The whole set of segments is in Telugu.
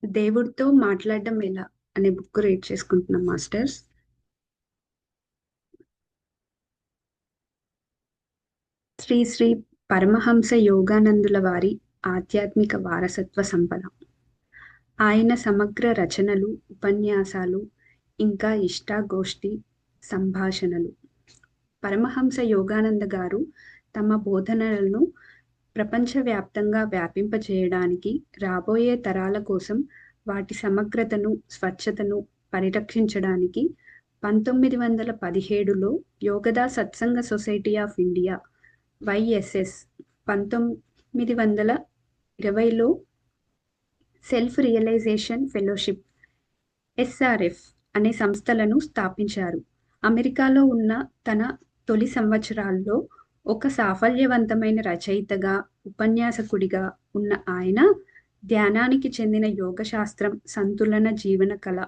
దేవుడితో మాట్లాడడం ఎలా అనే బుక్ రీడ్ చేసుకుంటున్నాం మాస్టర్స్. శ్రీ శ్రీ పరమహంస యోగానందుల వారి ఆధ్యాత్మిక వారసత్వ సంపద. ఆయన సమగ్ర రచనలు, ఉపన్యాసాలు, ఇంకా ఇష్టాగోష్ఠి సంభాషణలు. పరమహంస యోగానంద గారు తమ బోధనలను ప్రపంచవ్యాప్తంగా వ్యాపింపచేయడానికి, రాబోయే తరాల కోసం వాటి సమగ్రతను, స్వచ్ఛతను పరిరక్షించడానికి 1917లో Yogoda Satsanga society of India YSS, 1920లో సెల్ఫ్ రియలైజేషన్ ఫెలోషిప్ ఎస్ఆర్ఎఫ్ అనే సంస్థలను స్థాపించారు. అమెరికాలో ఉన్న తన తొలి సంవత్సరాల్లో ఒక సాఫల్యవంతమైన రచయితగా, ఉపన్యాసకుడిగా ఉన్న ఆయన ధ్యానానికి చెందిన యోగశాస్త్రం, సంతులన జీవన కళ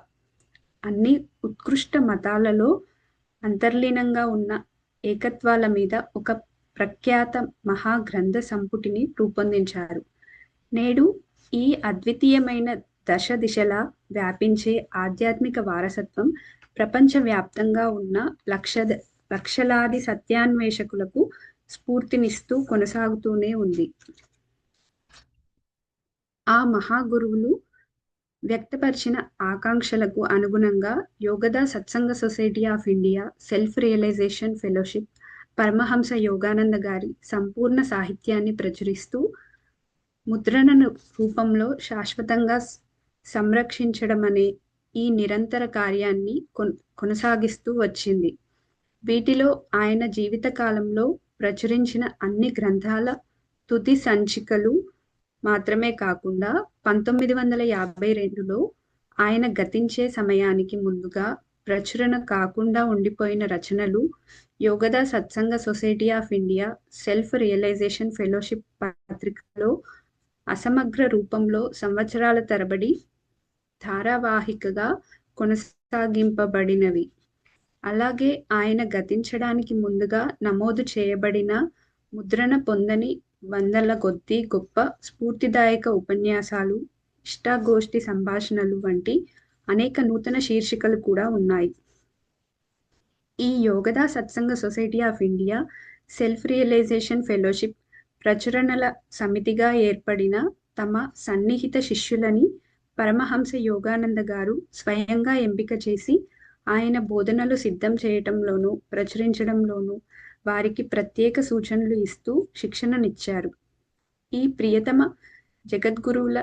అన్ని ఉత్కృష్ట మతాలలో అంతర్లీనంగా ఉన్న ఏకత్వాల మీద ఒక ప్రఖ్యాత మహాగ్రంథ సంపుటిని రూపొందించారు. నేడు ఈ అద్వితీయమైన దశ దిశలా వ్యాపించే ఆధ్యాత్మిక వారసత్వం ప్రపంచవ్యాప్తంగా ఉన్న లక్షలాది సత్యాన్వేషకులకు స్ఫూర్తినిస్తూ కొనసాగుతూనే ఉంది. ఆ మహాగురువులు వ్యక్తపరిచిన ఆకాంక్షలకు అనుగుణంగా Yogoda Satsanga society of India self realization fellowship Paramahansa Yogananda గారి సంపూర్ణ సాహిత్యాన్ని ప్రచురిస్తూ ముద్రణ రూపంలో శాశ్వతంగా సంరక్షించడం అనే ఈ నిరంతర కార్యాన్ని కొనసాగిస్తూ వచ్చింది. వీటిలో ఆయన జీవిత కాలంలో ప్రచురించిన అన్ని గ్రంథాల తుది సంచికలు మాత్రమే కాకుండా 1952లో ఆయన గతించే సమయానికి ముందుగా ప్రచురణ కాకుండా ఉండిపోయిన రచనలు Yogoda Satsanga society of India self realization fellowship పత్రికలో అసమగ్ర రూపంలో సంవత్సరాల తరబడి ధారావాహికగా కొనసాగింపబడినవి. అలాగే ఆయన గతించడానికి ముందుగా నమోదు చేయబడిన, ముద్రణ పొందని వందల కొద్దీ గొప్ప స్ఫూర్తిదాయక ఉపన్యాసాలు, ఇష్టాగోష్ఠి సంభాషణలు వంటి అనేక నూతన శీర్షికలు కూడా ఉన్నాయి. ఈ Yogoda Satsanga society of India self realization fellowship ప్రచురణల సమితిగా ఏర్పడిన తమ సన్నిహిత శిష్యులని పరమహంస యోగానంద గారు స్వయంగా ఎంపిక చేసి ఆయన బోధనలు సిద్ధం చేయటంలోనూ, ప్రచురించడంలోనూ వారికి ప్రత్యేక సూచనలు ఇస్తూ శిక్షణనిచ్చారు. ఈ ప్రియతమ జగద్గురువుల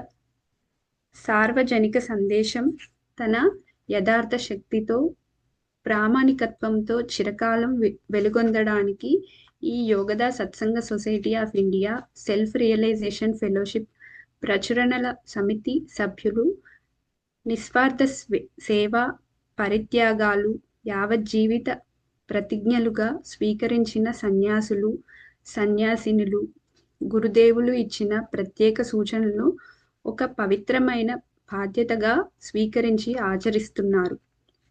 సార్వజనిక సందేశం తన యథార్థ శక్తితో, ప్రామాణికత్వంతో చిరకాలం వెలుగొందడానికి ఈ Yogoda Satsanga society of India self realization fellowship ప్రచురణల సమితి సభ్యులు నిస్వార్థ సేవ, పరిత్యాగాలు, యావజ్జీవిత ప్రతిజ్ఞలుగా స్వీకరించిన సన్యాసులు, సన్యాసినులు, గురుదేవులు ఇచ్చిన ప్రత్యేక సూచనలను ఒక పవిత్రమైన బాధ్యతగా స్వీకరించి ఆచరిస్తున్నారు.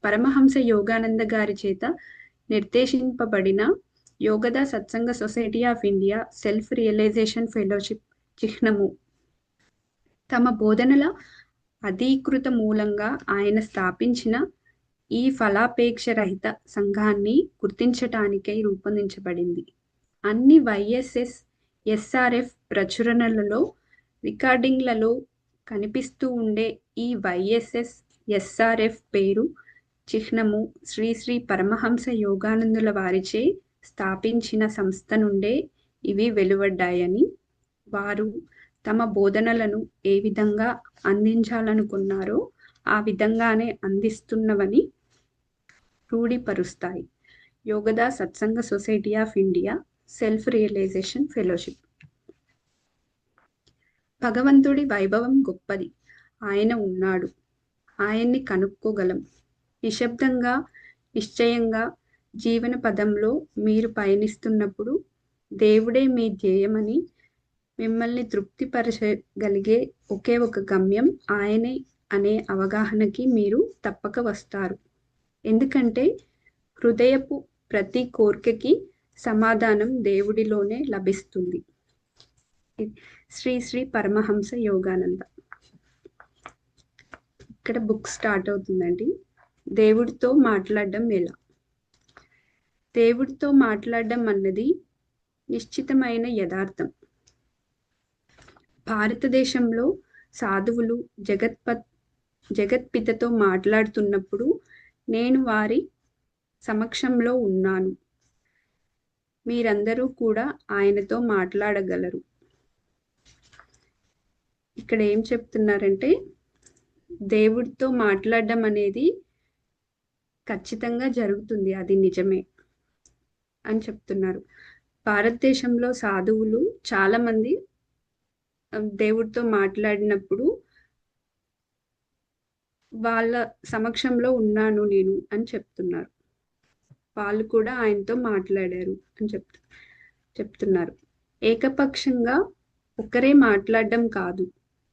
పరమహంస యోగానంద గారి చేత నిర్దేశింపబడిన Yogoda Satsanga society of India self realization fellowship చిహ్నము తమ బోధనల అధీకృత మూలంగా ఆయన స్థాపించిన ఈ ఫలాపేక్ష రహిత సంఘాన్ని గుర్తించటానికై రూపొందించబడింది. అన్ని వైఎస్ఎస్, ఎస్ఆర్ఎఫ్ ప్రచురణలలో, రికార్డింగ్లలో కనిపిస్తూ ఉండే ఈ వైఎస్ఎస్, ఎస్ఆర్ఎఫ్ పేరు, చిహ్నము శ్రీ శ్రీ పరమహంస యోగానందుల వారిచే స్థాపించిన సంస్థ నుండే ఇవి వెలువడ్డాయని, వారు తమ బోధనలను ఏ విధంగా అందించాలనుకున్నారో ఆ విధంగానే అందిస్తున్నవని రూఢిపరుస్తాయి. Yogoda Satsanga society of India self realization fellowship. భగవంతుడి వైభవం గొప్పది. ఆయన ఉన్నాడు. ఆయన్ని కనుక్కోగలం. నిశ్శబ్దంగా, నిశ్చయంగా జీవన పదంలో మీరు పయనిస్తున్నప్పుడు దేవుడే మీ ధ్యేయమని మిమ్మల్ని తృప్తిపరచగలిగే ఒకే ఒక గమ్యం ఆయనే అనే అవగాహనకి మీరు తప్పక వస్తారు. ఎందుకంటే హృదయపు ప్రతి కోరికకి సమాధానం దేవుడిలోనే లభిస్తుంది. శ్రీ శ్రీ పరమహంస యోగానంద. ఇక్కడ బుక్ స్టార్ట్ అవుతుందండి. దేవుడితో మాట్లాడడం ఎలా? దేవుడితో మాట్లాడడం అన్నది నిశ్చితమైన యథార్థం. భారతదేశంలో సాధువులు జగత్పితతో మాట్లాడుతున్నప్పుడు నేను వారి సమక్షంలో ఉన్నాను. మీరందరూ కూడా ఆయనతో మాట్లాడగలరు. ఇక్కడ ఏం చెప్తున్నారంటే, దేవుడితో మాట్లాడడం అనేది ఖచ్చితంగా జరుగుతుంది, అది నిజమే అని చెప్తున్నారు. భారతదేశంలో సాధువులు చాలా మంది దేవుడితో మాట్లాడినప్పుడు వాళ్ళ సమక్షంలో ఉన్నాను నేను అని చెప్తున్నారు. వాళ్ళు కూడా ఆయనతో మాట్లాడారు అని చెప్తున్నారు. ఏకపక్షంగా ఒక్కరే మాట్లాడడం కాదు,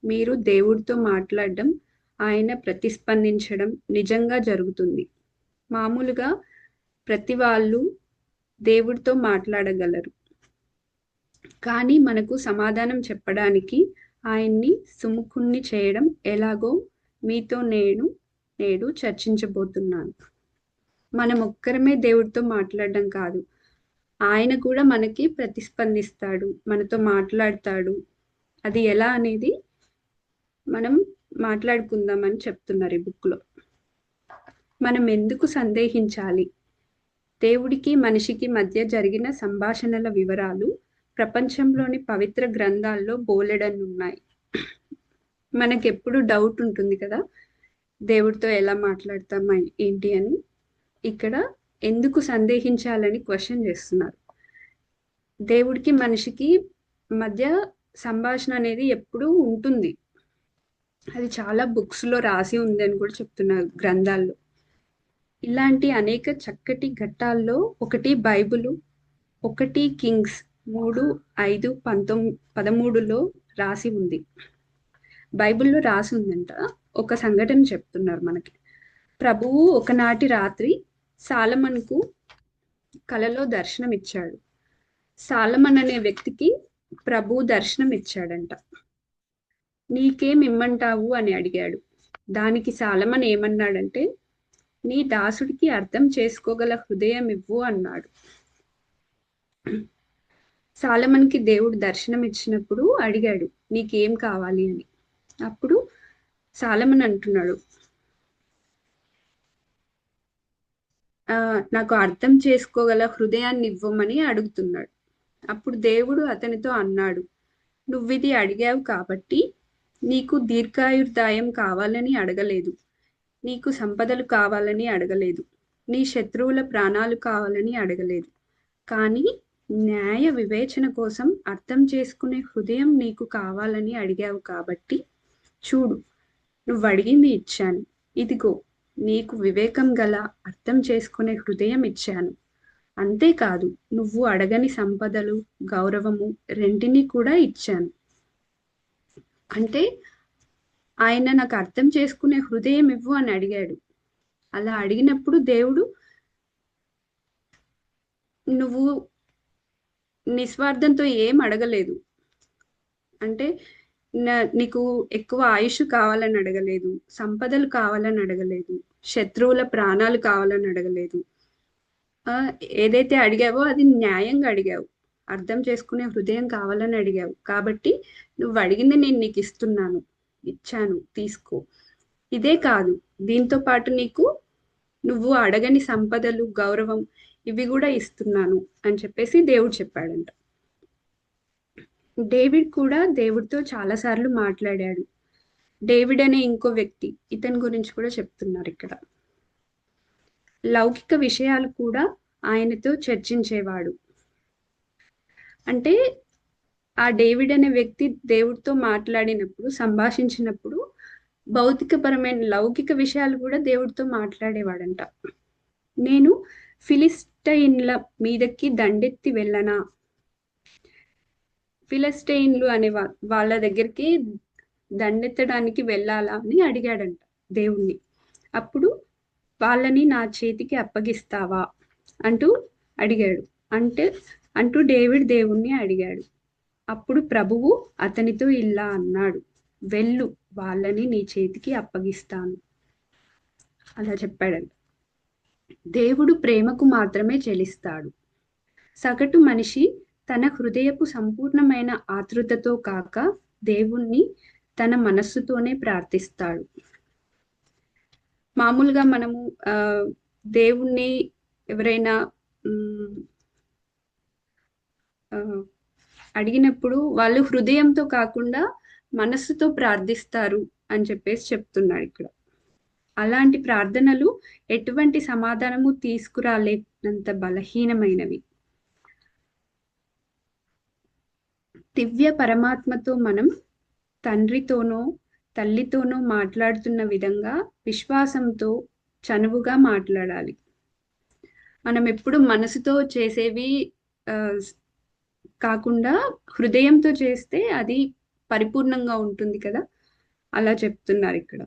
మీరు దేవుడితో మాట్లాడడం, ఆయన ప్రతిస్పందించడం నిజంగా జరుగుతుంది. మామూలుగా ప్రతి వాళ్ళు దేవుడితో మాట్లాడగలరు, కానీ మనకు సమాధానం చెప్పడానికి ఆయన్ని సుముఖుణ్ణి చేయడం ఎలాగో మీతో నేడు చర్చించబోతున్నాను. మనం ఒక్కరమే దేవుడితో మాట్లాడడం కాదు, ఆయన కూడా మనకి ప్రతిస్పందిస్తాడు, మనతో మాట్లాడతాడు. అది ఎలా అనేది మనం మాట్లాడుకుందామని చెప్తున్నారు ఈ బుక్లో. మనం ఎందుకు సందేహించాలి? దేవుడికి మనిషికి మధ్య జరిగిన సంభాషణల వివరాలు ప్రపంచంలోని పవిత్ర గ్రంథాల్లో బోలెడన్నున్నాయి. మనకెప్పుడు డౌట్ ఉంటుంది కదా, దేవుడితో ఎలా మాట్లాడతాం ఏంటి అని. ఇక్కడ ఎందుకు సందేహించాలని క్వశ్చన్ చేస్తున్నారు. దేవుడికి మనిషికి మధ్య సంభాషణ అనేది ఎప్పుడూ ఉంటుంది. అది చాలా బుక్స్లో రాసి ఉంది అని కూడా చెప్తున్నారు, గ్రంథాల్లో. ఇలాంటి అనేక చక్కటి ఘట్టాల్లో ఒకటి బైబిలు, 1 కింగ్స్ 3:5-13లో రాసి ఉంది. బైబిల్లో రాసి ఉందంట. ఒక సంఘటన చెప్తున్నారు మనకి. ప్రభువు ఒకనాటి రాత్రి సాలమన్కు కలలో దర్శనం ఇచ్చాడు. సాలమన్ అనే వ్యక్తికి ప్రభువు దర్శనం ఇచ్చాడంట. నీకేం ఇమ్మంటావు అని అడిగాడు. దానికి సాలమన్ ఏమన్నాడంటే, నీ దాసుడికి అర్థం చేసుకోగల హృదయం ఇవ్వు అన్నాడు. సాలమన్కి దేవుడు దర్శనం ఇచ్చినప్పుడు అడిగాడు, నీకేం కావాలి అని. అప్పుడు సాలమన్ అంటున్నాడు, నాకు అర్థం చేసుకోగల హృదయాన్ని ఇవ్వమని అడుగుతున్నాడు. అప్పుడు దేవుడు అతనితో అన్నాడు, నువ్విది అడిగావు కాబట్టి నీకు దీర్ఘాయుర్దాయం కావాలని అడగలేదు, నీకు సంపదలు కావాలని అడగలేదు, నీ శత్రువుల ప్రాణాలు కావాలని అడగలేదు, కానీ న్యాయ వివేచన కోసం అర్థం చేసుకునే హృదయం నీకు కావాలని అడిగావు. కాబట్టి చూడు, నువ్వు అడిగింది ఇచ్చాను. ఇదిగో, నీకు వివేకం గల అర్థం చేసుకునే హృదయం ఇచ్చాను. అంతేకాదు, నువ్వు అడగని సంపదలు, గౌరవము రెంటినీ కూడా ఇచ్చాను. అంటే ఆయన నాకు అర్థం చేసుకునే హృదయం ఇవ్వు అని అడిగాడు. అలా అడిగినప్పుడు దేవుడు, నువ్వు నిస్వార్థంతో ఏం అడగలేదు. అంటే నీకు ఎక్కువ ఆయుష్ కావాలని అడగలేదు, సంపదలు కావాలని అడగలేదు, శత్రువుల ప్రాణాలు కావాలని అడగలేదు. ఏదైతే అడిగావో అది న్యాయంగా అడిగావు, అర్థం చేసుకునే హృదయం కావాలని అడిగావు. కాబట్టి నువ్వు అడిగింది నేను నీకు ఇచ్చాను, తీసుకో. ఇదే కాదు, దీంతో పాటు నీకు నువ్వు అడగని సంపదలు, గౌరవం ఇవి కూడా ఇస్తున్నాను అని చెప్పేసి దేవుడు చెప్పాడంట. డేవిడ్ కూడా దేవుడితో చాలాసార్లు మాట్లాడాడు. డేవిడ్ అనే ఇంకో వ్యక్తి, ఇతని గురించి కూడా చెప్తున్నారు ఇక్కడ. లౌకిక విషయాలు కూడా ఆయనతో చర్చించేవాడు. అంటే ఆ డేవిడ్ అనే వ్యక్తి దేవుడితో మాట్లాడినప్పుడు, సంభాషించినప్పుడు భౌతికపరమైన లౌకిక విషయాలు కూడా దేవుడితో మాట్లాడేవాడంట. నేను ఫిలిస్టైన్ల మీదకి దండెత్తి వెళ్ళనా, ఫిలిస్టైన్లు అనే వాళ్ళ దగ్గరికి దండెత్తడానికి వెళ్ళాలా అని అడిగాడంట దేవుణ్ణి. అప్పుడు వాళ్ళని నా చేతికి అప్పగిస్తావా అంటూ అడిగాడు. అంటూ డేవిడ్ దేవుణ్ణి అడిగాడు. అప్పుడు ప్రభువు అతనితో ఇలా అన్నాడు, వెళ్ళు, వాళ్ళని నీ చేతికి అప్పగిస్తాను. అలా చెప్పాడంట. దేవుడు ప్రేమకు మాత్రమే చెలిస్తాడు. సగటు మనిషి తన హృదయపు సంపూర్ణమైన ఆతృతతో కాక దేవుణ్ణి తన మనస్సుతోనే ప్రార్థిస్తాడు. మామూలుగా మనము దేవుణ్ణి ఎవరైనా అడిగినప్పుడు వాళ్ళు హృదయంతో కాకుండా మనస్సుతో ప్రార్థిస్తారు అని చెప్పేసి చెప్తున్నాడు ఇక్కడ. అలాంటి ప్రార్థనలు ఎటువంటి సమాధానము తీసుకురాలేనంత బలహీనమైనవి. దివ్య పరమాత్మతో మనం తండ్రితోనో తల్లితోనో మాట్లాడుతున్న విధంగా విశ్వాసంతో చనువుగా మాట్లాడాలి. మనం ఎప్పుడు మనసుతో చేసేవి కాకుండా హృదయంతో చేస్తే అది పరిపూర్ణంగా ఉంటుంది కదా, అలా చెప్తున్నారు ఇక్కడ.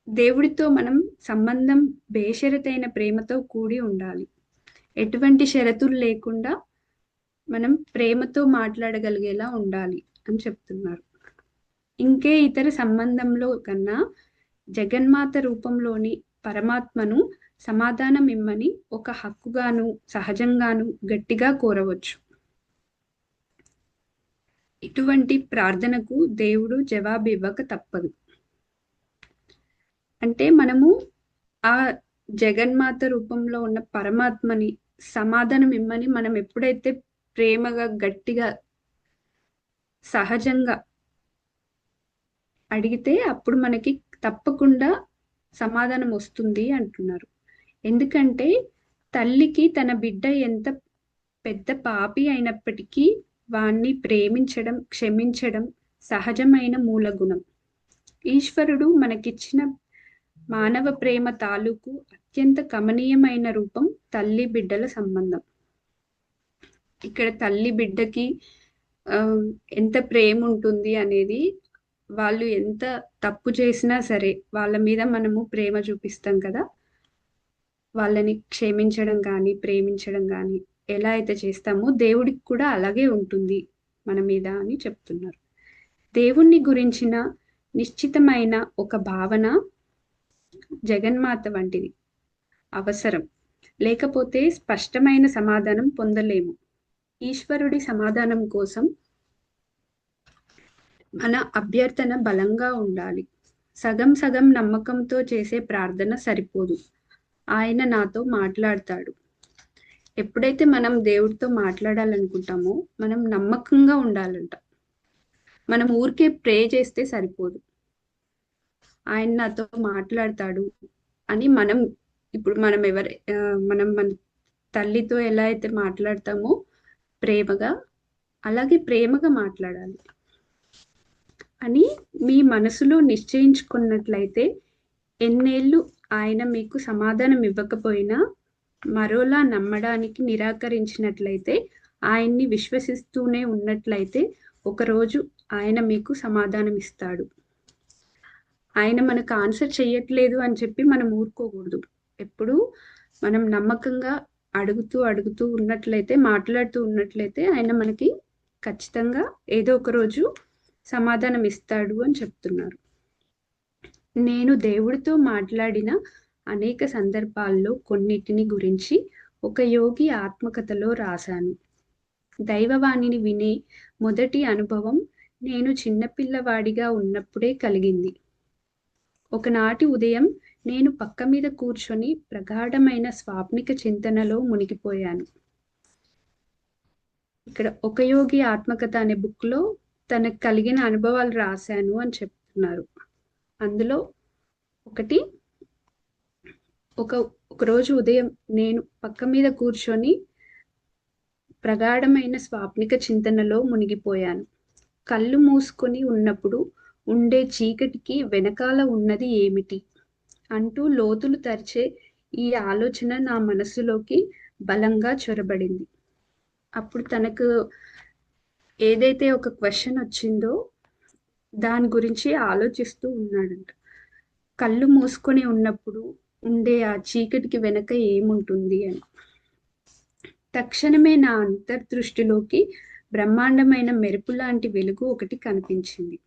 దేవుడితో మనం సంబంధం బేషరతైన ప్రేమతో కూడి ఉండాలి. ఎటువంటి షరతులు లేకుండా మనం ప్రేమతో మాట్లాడగలిగేలా ఉండాలి అని చెప్తున్నారు. ఇంకే ఇతర సంబంధంలో కన్నా జగన్మాత రూపంలోని పరమాత్మను సమాధానం ఇమ్మని ఒక హక్కుగాను సహజంగాను గట్టిగా కోరవచ్చు. ఇటువంటి ప్రార్థనకు దేవుడు జవాబు ఇవ్వక తప్పదు. అంటే మనము ఆ జగన్మాత రూపంలో ఉన్న పరమాత్మని సమాధానం ఇమ్మని మనం ఎప్పుడైతే ప్రేమగా గట్టిగా సహజంగా అడిగితే అప్పుడు మనకి తప్పకుండా సమాధానం వస్తుంది అంటున్నారు. ఎందుకంటే తల్లికి తన బిడ్డ ఎంత పెద్ద పాపి అయినప్పటికీ వాణ్ణి ప్రేమించడం క్షమించడం సహజమైన మూలగుణం. ఈశ్వరుడు మనకిచ్చిన మానవ ప్రేమ తాలూకు అత్యంత కమనీయమైన రూపం తల్లి బిడ్డల సంబంధం. ఇక్కడ తల్లి బిడ్డకి ఎంత ప్రేమ ఉంటుంది అనేది, వాళ్ళు ఎంత తప్పు చేసినా సరే వాళ్ళ మీద మనము ప్రేమ చూపిస్తాం కదా, వాళ్ళని క్షమించడం కానీ ప్రేమించడం కానీ ఎలా అయితే చేస్తామో దేవుడికి కూడా అలాగే ఉంటుంది మన మీద అని చెప్తున్నారు. దేవుణ్ణి గురించిన నిశ్చితమైన ఒక భావన జగన్మాత వంటిది అవసరం. లేకపోతే స్పష్టమైన సమాధానం పొందలేము. ఈశ్వరుడి సమాధానం కోసం మన అభ్యర్థన బలంగా ఉండాలి. సగం సగం నమ్మకంతో చేసే ప్రార్థన సరిపోదు. ఆయన నాతో మాట్లాడతాడు. ఎప్పుడైతే మనం దేవుడితో మాట్లాడాలనుకుంటామో మనం నమ్మకంగా ఉండాలంట. మనం ఊరికే ప్రే చేస్తే సరిపోదు. ఆయన నాతో మాట్లాడతాడు అని మనం ఇప్పుడు మనం మన తల్లితో ఎలా అయితే మాట్లాడతామో ప్రేమగా, అలాగే ప్రేమగా మాట్లాడాలి అని మీ మనసులో నిశ్చయించుకున్నట్లయితే ఎన్నేళ్ళు ఆయన మీకు సమాధానం ఇవ్వకపోయినా మరోలా నమ్మడానికి నిరాకరించినట్లయితే, ఆయన్ని విశ్వసిస్తూనే ఉన్నట్లయితే ఒకరోజు ఆయన మీకు సమాధానం ఇస్తాడు. ఆయన మనకు ఆన్సర్ చెయ్యట్లేదు అని చెప్పి మనం ఊరుకోకూడదు. ఎప్పుడు మనం నమ్మకంగా అడుగుతూ ఉన్నట్లయితే, మాట్లాడుతూ ఉన్నట్లయితే ఆయన మనకి ఖచ్చితంగా ఏదో ఒక రోజు సమాధానం ఇస్తాడు అని చెప్తున్నారు. నేను దేవుడితో మాట్లాడిన అనేక సందర్భాల్లో కొన్నిటిని గురించి ఒక యోగి ఆత్మకథలో రాశాను. దైవవాణిని వినే మొదటి అనుభవం నేను చిన్నపిల్లవాడిగా ఉన్నప్పుడే కలిగింది. ఒకనాటి ఉదయం నేను పక్క మీద కూర్చొని ప్రగాఢమైన స్వాప్నిక చింతనలో మునిగిపోయాను. ఇక్కడ ఒక యోగి ఆత్మకథ అనే బుక్లో తనకు కలిగిన అనుభవాలు రాశాను అని చెప్తున్నారు. అందులో ఒకరోజు ఉదయం నేను పక్క మీద కూర్చొని ప్రగాఢమైన స్వాప్నిక చింతనలో మునిగిపోయాను. కళ్ళు మూసుకొని ఉన్నప్పుడు ఉండే చీకటికి వెనకాల ఉన్నది ఏమిటి అంటూ లోతులు తెరిచే ఈ ఆలోచన నా మనసులోకి బలంగా చొరబడింది. అప్పుడు తనకు ఏదైతే ఒక క్వశ్చన్ వచ్చిందో దాని గురించి ఆలోచిస్తూ ఉన్నాడంట. కళ్ళు మూసుకొని ఉన్నప్పుడు ఉండే ఆ చీకటికి వెనక ఏముంటుంది అని. తక్షణమే నా అంతర్దృష్టిలోకి బ్రహ్మాండమైన మెరుపు లాంటి వెలుగు ఒకటి కనిపించింది.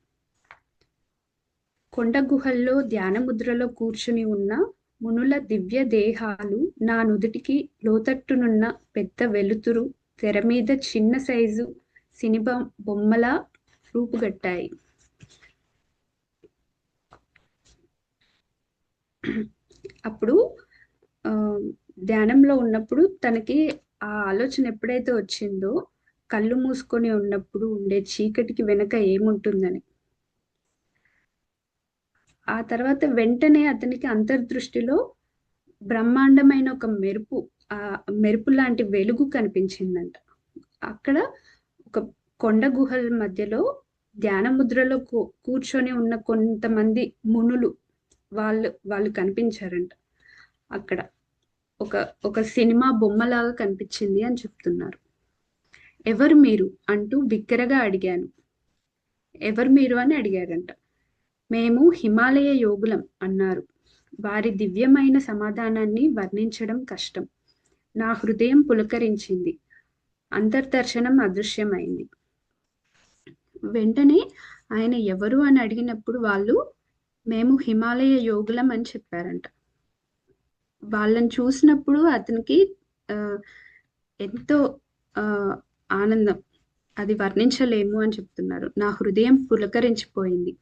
కొండ గుహల్లో ధ్యానముద్రలో కూర్చుని ఉన్న మునుల దివ్య దేహాలు నా నుదుటికి లోతట్టునున్న పెద్ద వెలుతురు తెర మీద చిన్న సైజు సినిమా బొమ్మలా రూపుగట్టాయి. అప్పుడు ధ్యానంలో ఉన్నప్పుడు తనకి ఆ ఆలోచన ఎప్పుడైతే వచ్చిందో, కళ్ళు మూసుకొని ఉన్నప్పుడు ఉండే చీకటికి వెనక ఏముంటుందని, ఆ తర్వాత వెంటనే అతనికి అంతర్దృష్టిలో బ్రహ్మాండమైన ఒక మెరుపు లాంటి వెలుగు కనిపించిందంట. అక్కడ ఒక కొండ గుహల మధ్యలో ధ్యాన ముద్రలో కూర్చొని ఉన్న కొంతమంది మునులు వాళ్ళు కనిపించారంట. అక్కడ ఒక సినిమా బొమ్మలాగా కనిపించింది అని చెప్తున్నారు. ఎవరు మీరు అంటూ బిగ్గరగా అడిగాను. ఎవరు మీరు అని అడిగారంట. మేము హిమాలయ యోగులం అన్నారు. వారి దివ్యమైన సమాధానాన్ని వర్ణించడం కష్టం. నా హృదయం పులకరించింది. అంతర్దర్శనం అదృశ్యమైంది. వెంటనే ఆయన ఎవరు అని అడిగినప్పుడు వాళ్ళు మేము హిమాలయ యోగులం అని చెప్పారంట. వాళ్ళని చూసినప్పుడు అతనికి ఎంతో ఆనందం, అది వర్ణించలేము అని చెప్తున్నారు. నా హృదయం పులకరించిపోయింది.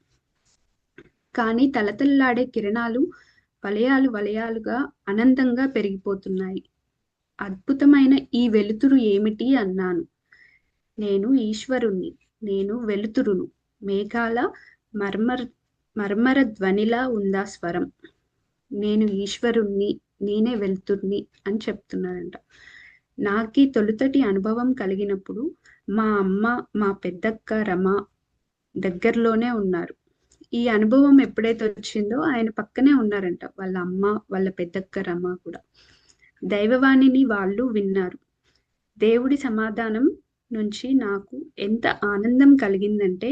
కానీ తలతల్లాడే కిరణాలు వలయాలుగా అనంతంగా పెరిగిపోతున్నాయి. అద్భుతమైన ఈ వెలుతురు ఏమిటి అన్నాను. నేను ఈశ్వరుణ్ణి, నేను వెలుతురును. మేఘాల మర్మర ధ్వనిలా ఉందా స్వరం. నేను ఈశ్వరుణ్ణి, నేనే వెలుతుర్ని అని చెప్తున్నారంట. నాకీ తొలుతటి అనుభవం కలిగినప్పుడు మా అమ్మ, మా పెద్దక్క రమ దగ్గరలోనే ఉన్నారు. ఈ అనుభవం ఎప్పుడైతే వచ్చిందో ఆయన పక్కనే ఉన్నారంట. వాళ్ళ అమ్మ, వాళ్ళ పెద్దక్క రమ కూడా. దైవవాణిని వాళ్ళు విన్నారు. దేవుడి సమాధానం నుంచి నాకు ఎంత ఆనందం కలిగిందంటే,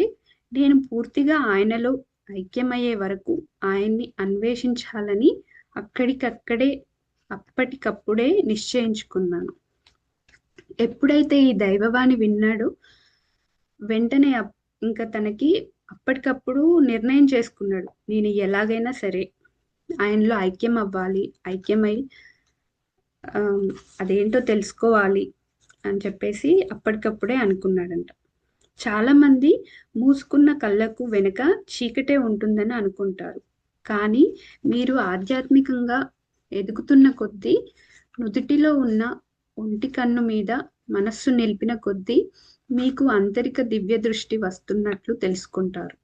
నేను పూర్తిగా ఆయనలో ఐక్యమయ్యే వరకు ఆయన్ని అన్వేషించాలని అప్పటికప్పుడే నిశ్చయించుకున్నాను. ఎప్పుడైతే ఈ దైవవాణి విన్నాడో వెంటనే ఇంకా తనకి అప్పటికప్పుడు నిర్ణయం చేసుకున్నాడు. నేను ఎలాగైనా సరే ఆయనలో ఐక్యమై అదేంటో తెలుసుకోవాలి అని చెప్పేసి అప్పటికప్పుడే అనుకున్నాడంట. చాలా మంది మూసుకున్న కళ్ళకు వెనుక చీకటే ఉంటుందని అనుకుంటారు. కానీ మీరు ఆధ్యాత్మికంగా ఎదుగుతున్న కొద్దీ, నుదుటిలో ఉన్న ఒంటి కన్ను మీద మనస్సు నిలిపిన కొద్దీ మీకు ఆంతరిక దివ్య దృష్టి వస్తున్నట్లు తెలుసుకుంటారు.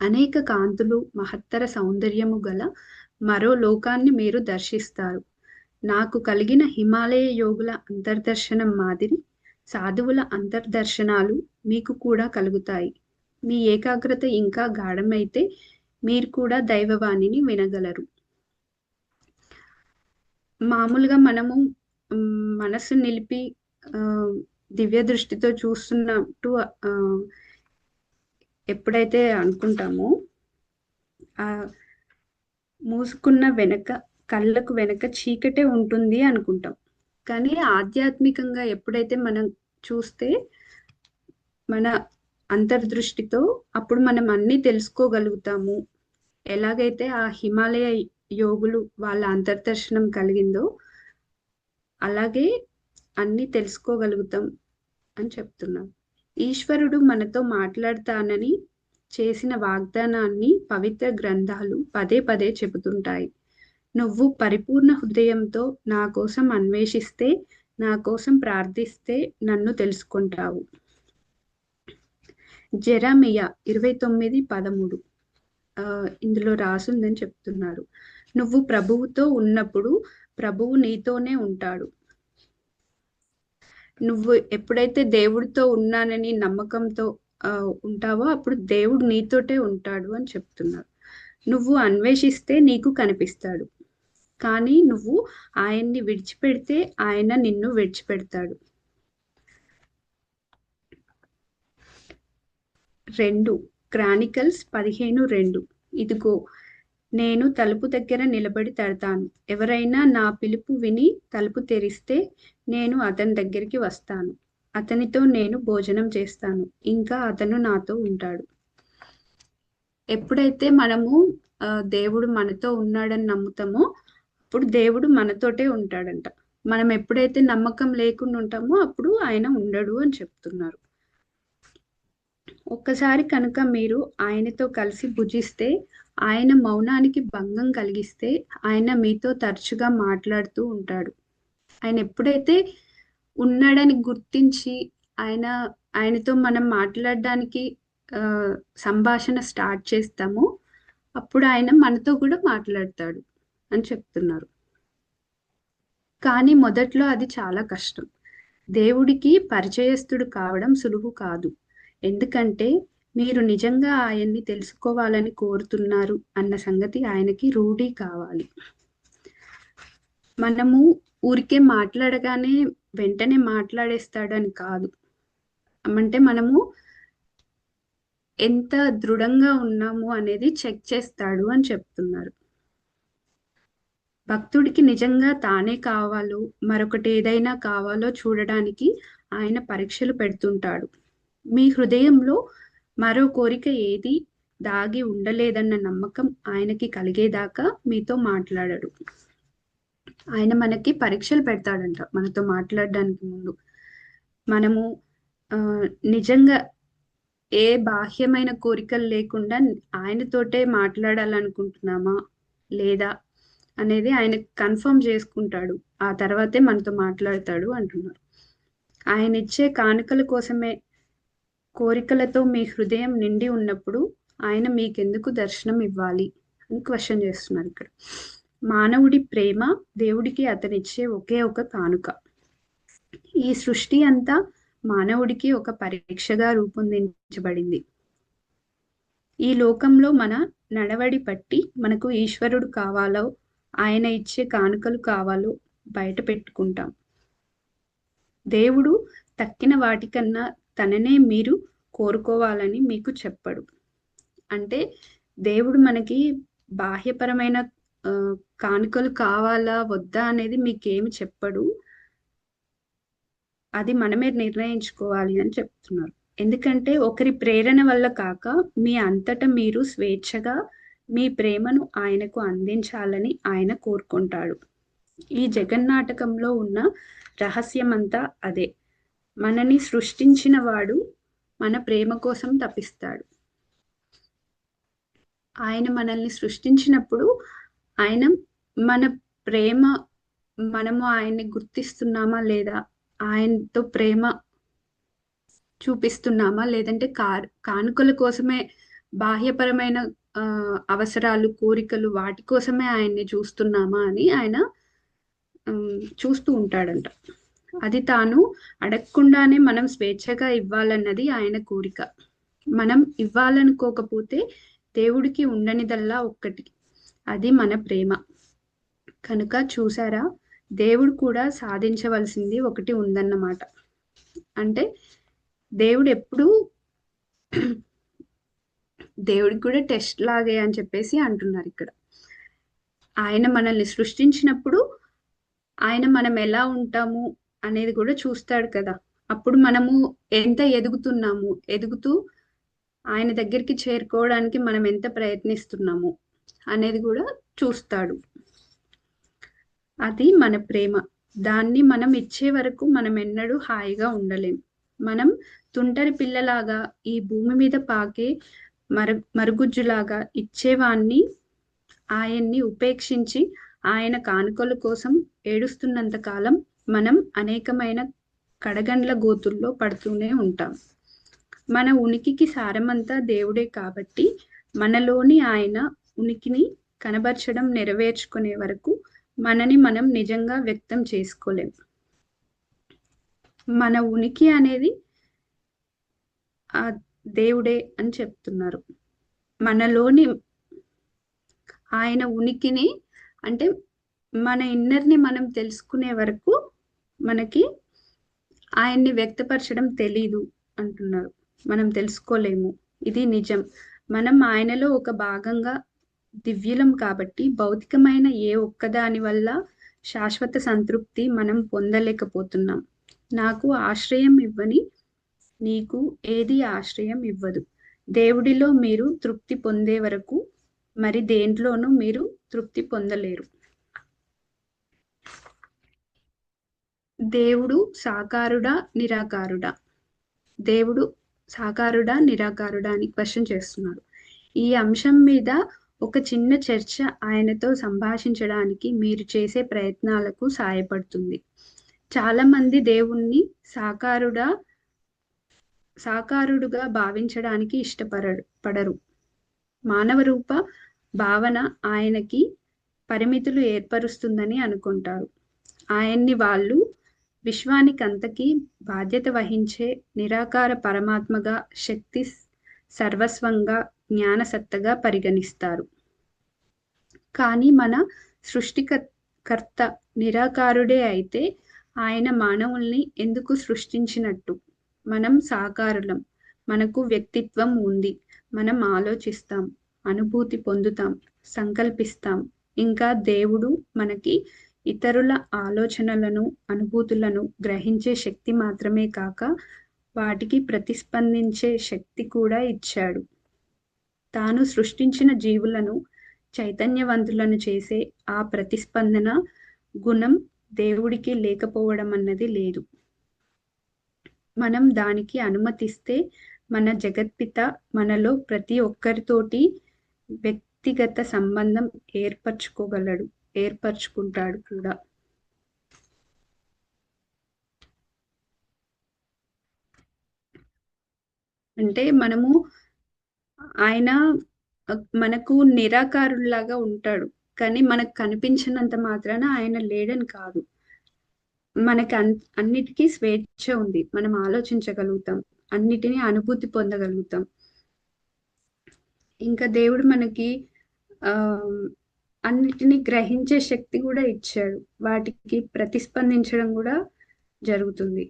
అనేక కాంతులు, మహత్తర సౌందర్యము గల మరో లోకాన్ని మీరు దర్శిస్తారు. నాకు కలిగిన హిమాలయ యోగుల అంతర్దర్శనం మాదిరి సాధువుల అంతర్దర్శనాలు మీకు కూడా కలుగుతాయి. మీ ఏకాగ్రత ఇంకా గాఢమైతే మీరు కూడా దైవవాణిని వినగలరు. మామూలుగా మనము మనసు నిలిపి దివ్య దృష్టితో చూస్తున్నట్టు ఎప్పుడైతే అనుకుంటామో, మూసుకున్న కళ్ళకు వెనక చీకటే ఉంటుంది అనుకుంటాం. కానీ ఆధ్యాత్మికంగా ఎప్పుడైతే మనం చూస్తే మన అంతర్దృష్టితో, అప్పుడు మనం అన్ని తెలుసుకోగలుగుతాము. ఎలాగైతే ఆ హిమాలయ యోగులు వాళ్ళ అంతర్దర్శనం కలిగిందో అలాగే అన్ని తెలుసుకోగలుగుతాం అని చెప్తున్నాం. ఈశ్వరుడు మనతో మాట్లాడతానని చేసిన వాగ్దానాన్ని పవిత్ర గ్రంథాలు పదే పదే చెబుతుంటాయి. నువ్వు పరిపూర్ణ హృదయంతో నా కోసం అన్వేషిస్తే, నా కోసం ప్రార్థిస్తే నన్ను తెలుసుకుంటావు. జెరమియా 29:13 ఇందులో రాసుందని చెప్తున్నారు. నువ్వు ప్రభువుతో ఉన్నప్పుడు ప్రభువు నీతోనే ఉంటాడు. నువ్వు ఎప్పుడైతే దేవుడితో ఉన్నానని నమ్మకంతో ఉంటావో అప్పుడు దేవుడు నీతోటే ఉంటాడు అని చెప్తున్నారు. నువ్వు అన్వేషిస్తే నీకు కనిపిస్తాడు. కానీ నువ్వు ఆయన్ని విడిచిపెడితే ఆయన నిన్ను విడిచిపెడతాడు. 2 క్రానికల్స్ 15:2 ఇదిగో నేను తలుపు దగ్గర నిలబడి తడతాను. ఎవరైనా నా పిలుపు విని తలుపు తెరిస్తే నేను అతని దగ్గరికి వస్తాను. అతనితో నేను భోజనం చేస్తాను, ఇంకా అతను నాతో ఉంటాడు. ఎప్పుడైతే మనము దేవుడు మనతో ఉన్నాడని నమ్ముతామో అప్పుడు దేవుడు మనతోటే ఉంటాడంట. మనం ఎప్పుడైతే నమ్మకం లేకుండా ఉంటామో అప్పుడు ఆయన ఉండడు అని చెప్తున్నారు. ఒక్కసారి కనుక మీరు ఆయనతో కలిసి భుజిస్తే, ఆయన మౌనానికి భంగం కలిగిస్తే, ఆయన మీతో తరచుగా మాట్లాడుతూ ఉంటాడు. ఆయన ఎప్పుడైతే ఉన్నాడని గుర్తించి ఆయన ఆయనతో మనం మాట్లాడడానికి సంభాషణ స్టార్ట్ చేస్తామో అప్పుడు ఆయన మనతో కూడా మాట్లాడతాడు అని చెప్తున్నారు. కానీ మొదట్లో అది చాలా కష్టం. దేవుడికి పరిచయస్తుడు కావడం సులువు కాదు. ఎందుకంటే మీరు నిజంగా ఆయన్ని తెలుసుకోవాలని కోరుతున్నారు అన్న సంగతి ఆయనకి రూఢి కావాలి. మనము ఊరికే మాట్లాడగానే వెంటనే మాట్లాడేస్తాడని కాదు. అంటే మనము ఎంత దృఢంగా ఉన్నాము అనేది చెక్ చేస్తాడు అని చెప్తున్నారు. భక్తుడికి నిజంగా తానే కావాలో మరొకటి ఏదైనా కావాలో చూడడానికి ఆయన పరీక్షలు పెడుతుంటాడు. మీ హృదయంలో మరో కోరిక ఏది దాగి ఉండలేదన్న నమ్మకం ఆయనకి కలిగేదాకా మీతో మాట్లాడడు. ఆయన మనకి పరీక్షలు పెడతాడంట మనతో మాట్లాడడానికి ముందు. మనము నిజంగా ఏ బాహ్యమైన కోరికలు లేకుండా ఆయనతోటే మాట్లాడాలనుకుంటున్నామా లేదా అనేది ఆయన కన్ఫర్మ్ చేసుకుంటాడు. ఆ తర్వాతే మనతో మాట్లాడతాడు అంటున్నారు. ఆయన ఇచ్చే కానుకల కోసమే కోరికలతో మీ హృదయం నిండి ఉన్నప్పుడు ఆయన మీకెందుకు దర్శనం ఇవ్వాలి అని క్వశ్చన్ చేస్తున్నారు ఇక్కడ. మానవుడి ప్రేమ దేవుడికి అతనిచ్చే ఒకే ఒక కానుక. ఈ సృష్టి అంతా మానవుడికి ఒక పరీక్షగా రూపొందించబడింది. ఈ లోకంలో మన నడవడి పట్టి మనకు ఈశ్వరుడు కావాలో ఆయన ఇచ్చే కానుకలు కావాలో బయట పెట్టుకుంటాం. దేవుడు తక్కిన వాటికన్నా తననే మీరు కోరుకోవాలని మీకు చెప్పడు. అంటే దేవుడు మనకి బాహ్యపరమైన కానుకలు కావాలా వద్దా అనేది మీకేమి చెప్పడు. అది మనమే నిర్ణయించుకోవాలి అని చెప్తున్నారు. ఎందుకంటే ఒకరి ప్రేరణ వల్ల కాక మీ అంతటా మీరు స్వేచ్ఛగా మీ ప్రేమను ఆయనకు అందించాలని ఆయన కోరుకుంటాడు. ఈ జగన్నాటకంలో ఉన్న రహస్యమంతా అదే. మనని సృష్టించిన వాడు మన ప్రేమ కోసం తపిస్తాడు. ఆయన మనల్ని సృష్టించినప్పుడు ఆయన మన ప్రేమ మనము ఆయన్ని గుర్తిస్తున్నామా లేదా, ఆయనతో ప్రేమ చూపిస్తున్నామా లేదంటే కానుకల కోసమే బాహ్యపరమైన అవసరాలు కోరికలు వాటి కోసమే ఆయన్ని చూస్తున్నామా అని ఆయన చూస్తూ ఉంటాడంట. అది తాను అడగకుండానే మనం స్వేచ్ఛగా ఇవ్వాలన్నది ఆయన కోరిక. మనం ఇవ్వాలనుకోకపోతే దేవుడికి ఉండనిదల్లా ఒక్కటి, అది మన ప్రేమ. కనుక చూసారా, దేవుడు కూడా సాధించవలసింది ఒకటి ఉందన్నమాట. అంటే దేవుడు ఎప్పుడు దేవుడికి కూడా టెస్ట్ లాగే అని చెప్పేసి అంటున్నారు ఇక్కడ. ఆయన మనల్ని సృష్టించినప్పుడు ఆయన మనం ఎలా ఉంటాము అనేది కూడా చూస్తాడు కదా. అప్పుడు మనము ఎంత ఎదుగుతున్నాము, ఎదుగుతూ ఆయన దగ్గరికి చేరుకోవడానికి మనం ఎంత ప్రయత్నిస్తున్నాము అనేది కూడా చూస్తాడు. అది మన ప్రేమ. దాన్ని మనం ఇచ్చే వరకు మనం ఎన్నడూ హాయిగా ఉండలేం. మనం తుంటరి పిల్లలాగా ఈ భూమి మీద పాకే మరుగుజ్జులాగా ఇచ్చేవాణ్ణి ఆయన్ని ఉపేక్షించి ఆయన కానుకల కోసం ఏడుస్తున్నంత కాలం మనం అనేకమైన కడగండ్ల గోతుల్లో పడుతూనే ఉంటాం. మన ఉనికికి సారమంతా దేవుడే కాబట్టి మనలోని ఆయన ఉనికిని కనబరచడం నెరవేర్చుకునే వరకు మనని మనం నిజంగా వ్యక్తం చేసుకోలేం. మన ఉనికి అనేది ఆ దేవుడే అని చెప్తున్నారు. మనలోని ఆయన ఉనికిని అంటే మన ఇన్నర్ని మనం తెలుసుకునే వరకు మనకి ఆయన్ని వ్యక్తపరచడం తెలీదు అంటున్నారు. మనం తెలుసుకోలేము, ఇది నిజం. మనం ఆయనలో ఒక భాగంగా దివ్యులం కాబట్టి భౌతికమైన ఏ ఒక్కదాని వల్ల శాశ్వత సంతృప్తి మనం పొందలేకపోతున్నాం. నాకు ఆశ్రయం ఇవ్వని నీకు ఏది ఆశ్రయం ఇవ్వదు. దేవుడిలో మీరు తృప్తి పొందే వరకు మరి దేంట్లోనూ మీరు తృప్తి పొందలేరు. దేవుడు సాకారుడా నిరాకారుడా? దేవుడు సాకారుడా నిరాకారుడా అని క్వశ్చన్ చేస్తున్నాడు. ఈ అంశం మీద ఒక చిన్న చర్చ ఆయనతో సంభాషించడానికి మీరు చేసే ప్రయత్నాలకు సాయపడుతుంది. చాలా మంది దేవుణ్ణి సాకారుడుగా భావించడానికి పడరు. మానవ రూప భావన ఆయనకి పరిమితులు ఏర్పరుస్తుందని అనుకుంటారు. ఆయన్ని వాళ్ళు విశ్వానికంతకీ బాధ్యత వహించే నిరాకార పరమాత్మగా, శక్తి సర్వస్వంగా, జ్ఞానసత్తగా పరిగణిస్తారు. కానీ మన సృష్టికర్త నిరాకారుడే అయితే ఆయన మానవుల్ని ఎందుకు సృష్టించినట్టు? మనం సాకారులం, మనకు వ్యక్తిత్వం ఉంది, మనం ఆలోచిస్తాం, అనుభూతి పొందుతాం, సంకల్పిస్తాం. ఇంకా దేవుడు మనకి ఇతరుల ఆలోచనలను, అనుభూతులను గ్రహించే శక్తి మాత్రమే కాక వాటికి ప్రతిస్పందించే శక్తి కూడా ఇచ్చాడు. తాను సృష్టించిన జీవులను చైతన్యవంతులను చేసే ఆ ప్రతిస్పందన గుణం దేవుడికి లేకపోవడం అన్నది లేదు. మనం దానికి అనుమతిస్తే మన జగత్పిత మనలో ప్రతి ఒక్కరితోటి వ్యక్తిగత సంబంధం ఏర్పరచుకుంటాడు కూడా. అంటే ఆయన మనకు నిరాకారులాగా ఉంటాడు, కానీ మనకు కనిపించినంత మాత్రాన ఆయన లేడని కాదు. మనకి అన్నిటికీ స్వేచ్ఛ ఉంది, మనం ఆలోచించగలుగుతాం, అన్నిటినీ అనుభూతి పొందగలుగుతాం. ఇంకా దేవుడు మనకి అన్నిటినీ గ్రహించే శక్తి కూడా ఇచ్చాడు, వాటికి ప్రతిస్పందించడం కూడా జరుగుతుంది.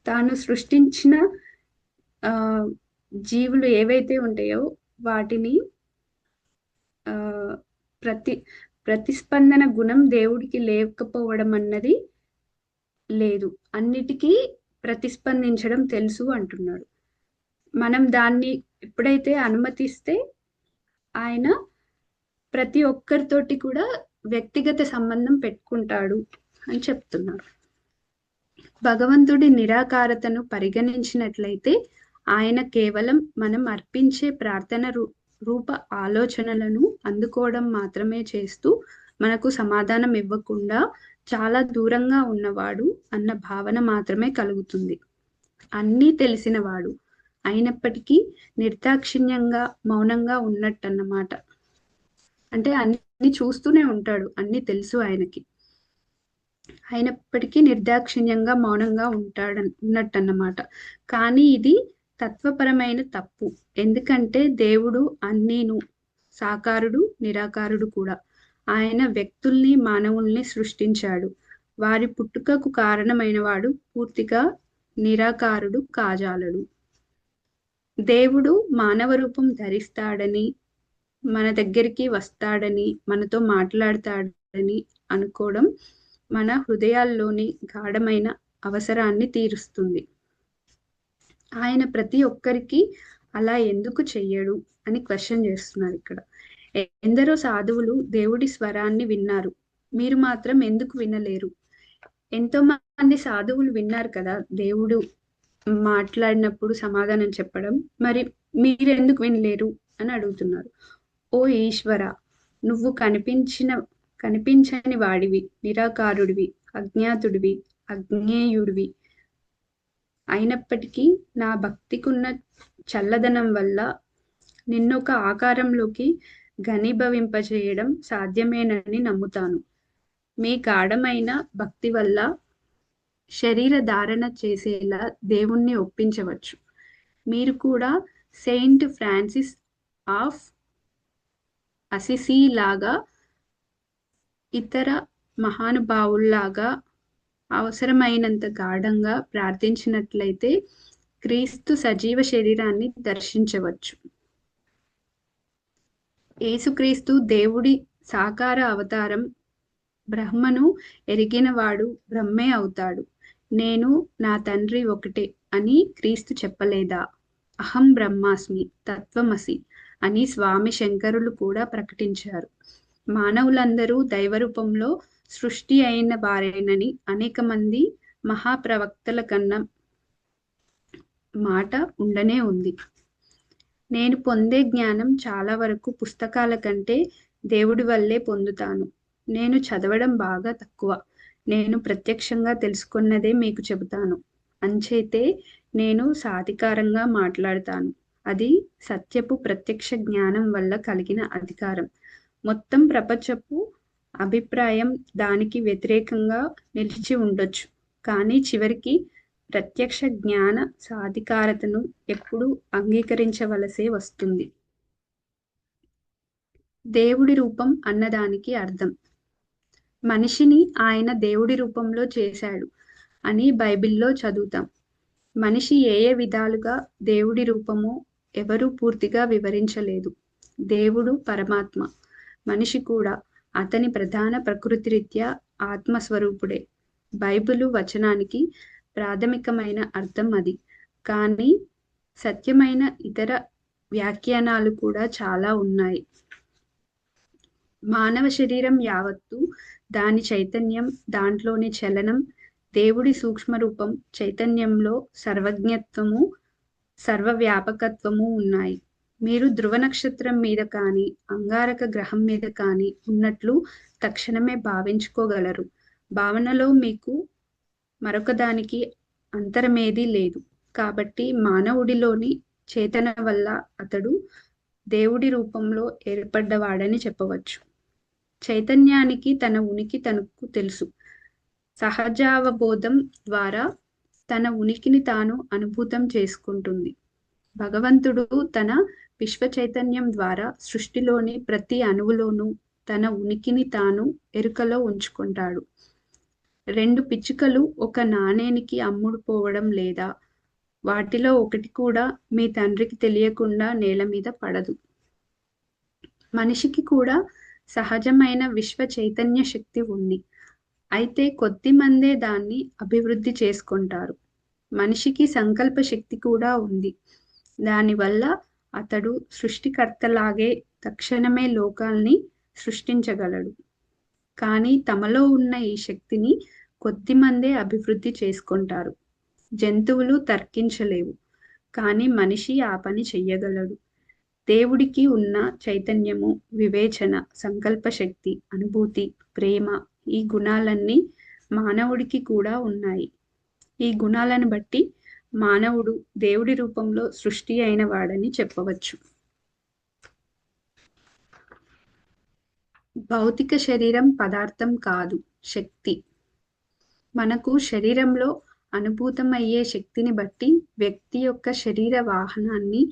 తాను సృష్టించిన జీవులు ఏవైతే ఉంటాయో వాటిని ప్రతిస్పందన గుణం దేవుడికి లేకపోవడం అన్నది లేదు, అన్నిటికీ ప్రతిస్పందించడం తెలుసు అంటున్నాడు. మనం దాన్ని ఎప్పుడైతే అనుమతిస్తే ఆయన ప్రతి ఒక్కరితోటి కూడా వ్యక్తిగత సంబంధం పెట్టుకుంటాడు అని చెప్తున్నారు. భగవంతుడి నిరాకారతను పరిగణించినట్లయితే ఆయన కేవలం మనం అర్పించే ప్రార్థన రూప ఆలోచనలను అందుకోవడం మాత్రమే చేస్తూ మనకు సమాధానం ఇవ్వకుండా చాలా దూరంగా ఉన్నవాడు అన్న భావన మాత్రమే కలుగుతుంది. అన్నీ తెలిసినవాడు అయినప్పటికీ నిర్దాక్షిణ్యంగా మౌనంగా ఉన్నట్టన్నమాట. అంటే అన్ని చూస్తూనే ఉంటాడు, అన్ని తెలుసు ఆయనకి, అయినప్పటికీ నిర్దాక్షిణ్యంగా మౌనంగా ఉన్నట్టన్నమాట. కానీ ఇది తత్వపరమైన తప్పు. ఎందుకంటే దేవుడు అన్నీను, సాకారుడు నిరాకారుడు కూడా. ఆయన వ్యక్తుల్ని, మానవుల్ని సృష్టించాడు. వారి పుట్టుకకు కారణమైన వాడు పూర్తిగా నిరాకారుడు కాజాలడు. దేవుడు మానవ రూపం ధరిస్తాడని, మన దగ్గరికి వస్తాడని, మనతో మాట్లాడతాడని అనుకోవడం మన హృదయాల్లోని గాఢమైన అవసరాన్ని తీరుస్తుంది. ఆయన ప్రతి ఒక్కరికి అలా ఎందుకు చెయ్యడు అని క్వశ్చన్ చేస్తున్నారు ఇక్కడ. ఎందరో సాధువులు దేవుడి స్వరాన్ని విన్నారు, మీరు మాత్రం ఎందుకు వినలేరు? ఎంతో మంది సాధువులు విన్నారు కదా దేవుడు మాట్లాడినప్పుడు సమాధానం చెప్పడం, మరి మీరెందుకు వినలేరు అని అడుగుతున్నారు. ఓ ఈశ్వర, నువ్వు కనిపించని వాడివి, నిరాకారుడివి, అజ్ఞాతుడివి, అజ్ఞేయుడివి. అయినప్పటికీ నా భక్తికున్న చల్లదనం వల్ల నిన్నొక ఆకారంలోకి ఘనీభవింపజేయడం సాధ్యమేనని నమ్ముతాను. మీ గాఢమైన భక్తి వల్ల శరీర ధారణ చేసేలా దేవుణ్ణి ఒప్పించవచ్చు. మీరు కూడా సెయింట్ ఫ్రాన్సిస్ ఆఫ్ అసిసీ లాగా, ఇతర మహానుభావుల్లాగా అవసరమైనంత గాఢంగా ప్రార్థించినట్లయితే క్రీస్తు సజీవ శరీరాన్ని దర్శించవచ్చు. యేసుక్రీస్తు దేవుడి సాకార అవతారం. బ్రహ్మను ఎరిగినవాడు బ్రహ్మే అవుతాడు. నేను నా తండ్రి ఒకటే అని క్రీస్తు చెప్పలేదా? అహం బ్రహ్మాస్మి తత్వమసి అని స్వామి శంకరులు కూడా ప్రకటించారు. మానవులందరూ దైవరూపంలో సృష్టి అయిన వారేనని అనేక మంది మహాప్రవక్తల కన్నా మాట ఉండనే ఉంది. నేను పొందే జ్ఞానం చాలా వరకు పుస్తకాల కంటే దేవుడి వల్లే పొందుతాను. నేను చదవడం బాగా తక్కువ. నేను ప్రత్యక్షంగా తెలుసుకున్నదే మీకు చెబుతాను. అంచేతే నేను సాధికారంగా మాట్లాడతాను. అది సత్యపు ప్రత్యక్ష జ్ఞానం వల్ల కలిగిన అధికారం. మొత్తం ప్రపంచపు అభిప్రాయం దానికి వ్యతిరేకంగా నిలిచి ఉండొచ్చు. కానీ చివరికి ప్రత్యక్ష జ్ఞాన సాధికారతను ఎప్పుడూ అంగీకరించవలసే వస్తుంది. దేవుడి రూపం అన్నదానికి అర్థం మనిషిని ఆయన దేవుడి రూపంలో చేశాడు అని బైబిల్లో చదువుతాం. మనిషి ఏ ఏ విధాలుగా దేవుడి రూపమో ఎవరూ పూర్తిగా వివరించలేదు. దేవుడు పరమాత్మ, మనిషి కూడా అతని ప్రధాన ప్రకృతి రీత్యా ఆత్మస్వరూపుడే. బైబిలు వచనానికి ప్రాథమికమైన అర్థం అది. కానీ సత్యమైన ఇతర వ్యాఖ్యానాలు కూడా చాలా ఉన్నాయి. మానవ శరీరం యావత్తు, దాని చైతన్యం, దాంట్లోని చలనం, దేవుడి సూక్ష్మరూపం చైతన్యంలో సర్వజ్ఞత్వము, సర్వవ్యాపకత్వము ఉన్నాయి. మీరు ధ్రువ నక్షత్రం మీద కానీ అంగారక గ్రహం మీద కానీ ఉన్నట్లు తక్షణమే భావించుకోగలరు. భావనలో మీకు మరొకదానికి అంతరమేదీ లేదు. కాబట్టి మానవుడిలోని చేతన వల్ల అతడు దేవుడి రూపంలో ఏర్పడ్డవాడని చెప్పవచ్చు. చైతన్యానికి తన ఉనికి తనకు తెలుసు. సహజావబోధం ద్వారా తన ఉనికిని తాను అనుభూతం చేసుకుంటుంది. భగవంతుడు తన విశ్వ చైతన్యం ద్వారా సృష్టిలోని ప్రతి అణువులోనూ తన ఉనికిని తాను ఎరుకలో ఉంచుకుంటాడు. 2 పిచ్చుకలు ఒక నాణేనికి అమ్ముడుపోవడం లేదా వాటిలో ఒకటి కూడా మీ తండ్రికి తెలియకుండా నేల మీద పడదు. మనిషికి కూడా సహజమైన విశ్వ చైతన్య శక్తి ఉంది. అయితే కొద్ది మందే దాన్ని అభివృద్ధి చేసుకుంటారు. మనిషికి సంకల్ప శక్తి కూడా ఉంది. దానివల్ల అతడు సృష్టికర్తలాగే తక్షణమే లోకాల్ని సృష్టించగలడు. కానీ తమలో ఉన్న ఈ శక్తిని కొద్ది మందే అభివృద్ధి చేసుకుంటారు. జంతువులు తర్కించలేవు, కానీ మనిషి ఆ పని చెయ్యగలడు. దేవుడికి ఉన్న చైతన్యము, వివేచన, సంకల్ప శక్తి, అనుభూతి, ప్రేమ, ఈ గుణాలన్నీ మానవుడికి కూడా ఉన్నాయి. ఈ గుణాలను బట్టి మానవుడు దేవుడి రూపంలో సృష్టి అయిన వాడని చెప్పవచ్చు. భౌతిక శరీరం పదార్థం కాదు, శక్తి. మనకు శరీరంలో అనుభూతమయ్యే శక్తిని బట్టి వ్యక్తి యొక్క శరీర వాహనాన్ని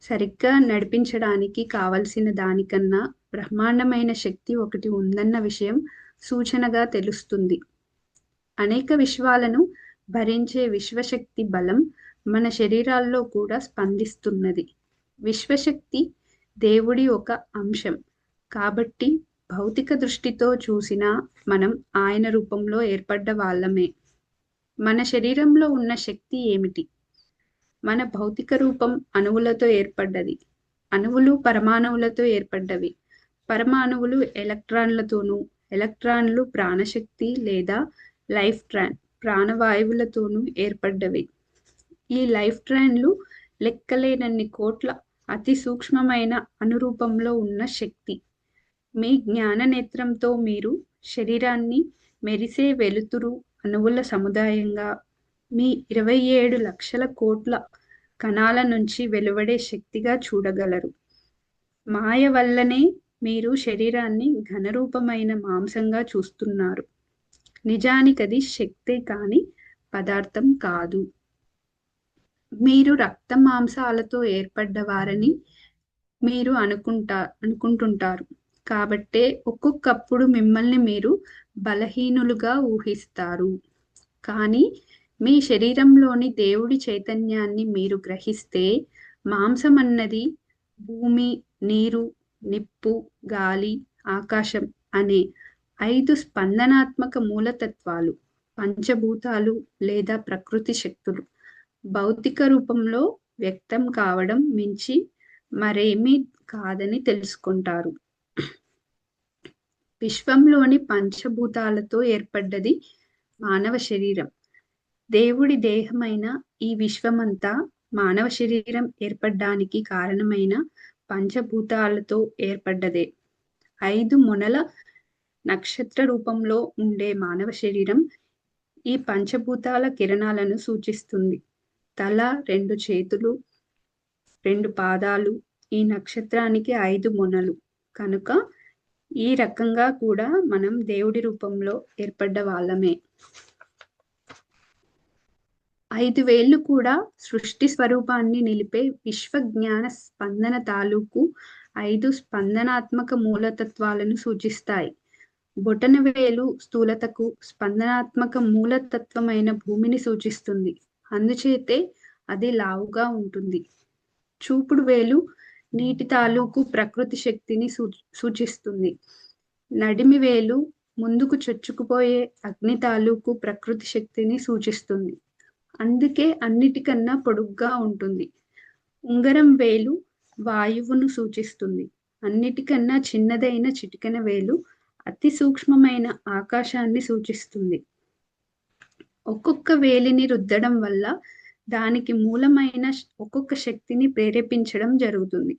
సరిగ్గా నడిపించడానికి కావలసిన దానికన్నా బ్రహ్మాండమైన శక్తి ఒకటి ఉందన్న విషయం సూచనగా తెలుస్తుంది. అనేక విశ్వాలను భరించే విశ్వశక్తి బలం మన శరీరాల్లో కూడా స్పందిస్తున్నది. విశ్వశక్తి దేవుడి ఒక అంశం కాబట్టి భౌతిక దృష్టితో చూసినా మనం ఆయన రూపంలో ఏర్పడ్డ వాళ్ళమే. మన శరీరంలో ఉన్న శక్తి ఏమిటి? మన భౌతిక రూపం అణువులతో ఏర్పడ్డది. అణువులు పరమాణువులతో ఏర్పడ్డవి. పరమాణువులు ఎలక్ట్రాన్లతోనూ, ఎలక్ట్రాన్లు ప్రాణశక్తి లేదా లైఫ్ ట్రాన్ ప్రాణవాయువులతోనూ ఏర్పడ్డవి. ఈ లైఫ్ ట్రాన్లు లెక్కలేనన్ని కోట్ల అతి సూక్ష్మమైన అణురూపంలో ఉన్న శక్తి. మీ జ్ఞాన నేత్రంతో మీరు శరీరాన్ని మెరిసే వెలుతురు అణువుల సముదాయంగా, మీ 27 లక్షల కోట్ల కణాల నుంచి వెలువడే శక్తిగా చూడగలరు. మాయ వల్లనే మీరు శరీరాన్ని ఘనరూపమైన మాంసంగా చూస్తున్నారు. నిజానికది శక్తే కాని పదార్థం కాదు. మీరు రక్త మాంసాలతో ఏర్పడ్డవారని మీరు అనుకుంటుంటారు. కాబట్టే ఒక్కొక్కప్పుడు మిమ్మల్ని మీరు బలహీనులుగా ఊహిస్తారు. కానీ మీ శరీరంలోని దేవుడి చైతన్యాన్ని మీరు గ్రహిస్తే మాంసం అన్నది భూమి, నీరు, నిప్పు, గాలి, ఆకాశం అనే 5 స్పందనాత్మక మూలతత్వాలు. పంచభూతాలు లేదా ప్రకృతి శక్తులు భౌతిక రూపంలో వ్యక్తం కావడం మించి మరేమీ కాదని తెలుసుకుంటారు. విశ్వంలోని పంచభూతాలతో ఏర్పడ్డది మానవ శరీరం. దేవుడి దేహమైన ఈ విశ్వమంతా మానవ శరీరం ఏర్పడడానికి కారణమైన పంచభూతాలతో ఏర్పడ్డదే. 5 మొనల నక్షత్ర రూపంలో ఉండే మానవ శరీరం ఈ పంచభూతాల కిరణాలను సూచిస్తుంది. తల, 2 చేతులు, 2 పాదాలు ఈ నక్షత్రానికి 5 మొనలు కనుక ఈ రకంగా కూడా మనం దేవుడి రూపంలో ఏర్పడ్డ వాళ్ళమే. 5 వేళ్ళు కూడా సృష్టి స్వరూపాన్ని నిలిపే విశ్వజ్ఞాన స్పందన తాలూకు 5 స్పందనాత్మక మూలతత్వాలను సూచిస్తాయి. బొటనవేలు స్థూలతకు స్పందనాత్మక మూలతత్వమైన భూమిని సూచిస్తుంది. అందుచేతే అది లావుగా ఉంటుంది. చూపుడు వేలు నీటి తాలూకు ప్రకృతి శక్తిని సూచిస్తుంది. నడిమి వేలు ముందుకు చొచ్చుకుపోయే అగ్ని తాలూకు ప్రకృతి శక్తిని సూచిస్తుంది. అందుకే అన్నిటికన్నా పొడుగ్గా ఉంటుంది. ఉంగరం వేలు వాయువును సూచిస్తుంది. అన్నిటికన్నా చిన్నదైన చిటికెన వేలు అతి సూక్ష్మమైన ఆకాశాన్ని సూచిస్తుంది. ఒక్కొక్క వేలిని రుద్దడం వల్ల దానికి మూలమైన ఒక్కొక్క శక్తిని ప్రేరేపించడం జరుగుతుంది.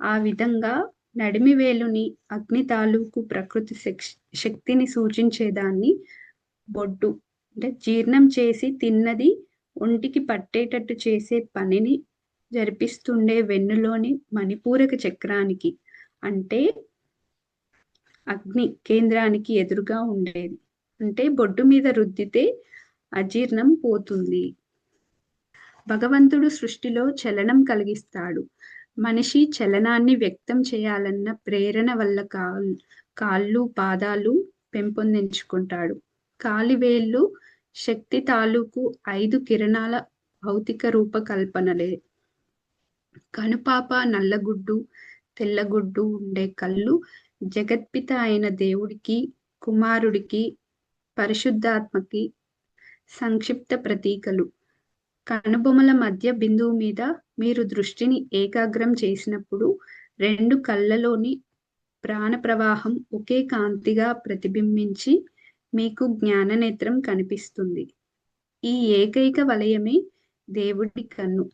ఆ విధంగా నడిమి వేలుని అగ్ని తాలూకు ప్రకృతి శక్తిని సూచించేదాన్ని బొడ్డు అంటే జీర్ణం చేసి తిన్నది ఒంటికి పట్టేటట్టు చేసే పనిని జరిపిస్తుండే వెన్నులోని మణిపూరక చక్రానికి అంటే అగ్ని కేంద్రానికి ఎదురుగా ఉండేది. అంటే బొడ్డు మీద రుద్దితే అజీర్ణం పోతుంది. భగవంతుడు సృష్టిలో చలనం కలిగిస్తాడు. మనిషి చలనాన్ని వ్యక్తం చేయాలన్న ప్రేరణ వల్ల కాళ్ళు పాదాలు పెంపొందించుకుంటాడు. కాలివేళ్ళు శక్తి తాలూకు 5 కిరణాల భౌతిక రూపకల్పనలే. కనుపాప, నల్లగుడ్డు, తెల్లగుడ్డు ఉండే కళ్ళు జగత్పిత అయిన దేవుడికి, కుమారుడికి, పరిశుద్ధాత్మకి సంక్షిప్త ప్రతీకలు. కనుబొమల మధ్య బిందువు మీద మీరు దృష్టిని ఏకాగ్రం చేసినప్పుడు 2 కళ్ళలోని ప్రాణ ప్రవాహం ఒకే కాంతిగా ప్రతిబింబించి మీకు జ్ఞాననేత్రం కనిపిస్తుంది. ఈ ఏకైక వలయమే దేవుడి కన్ను.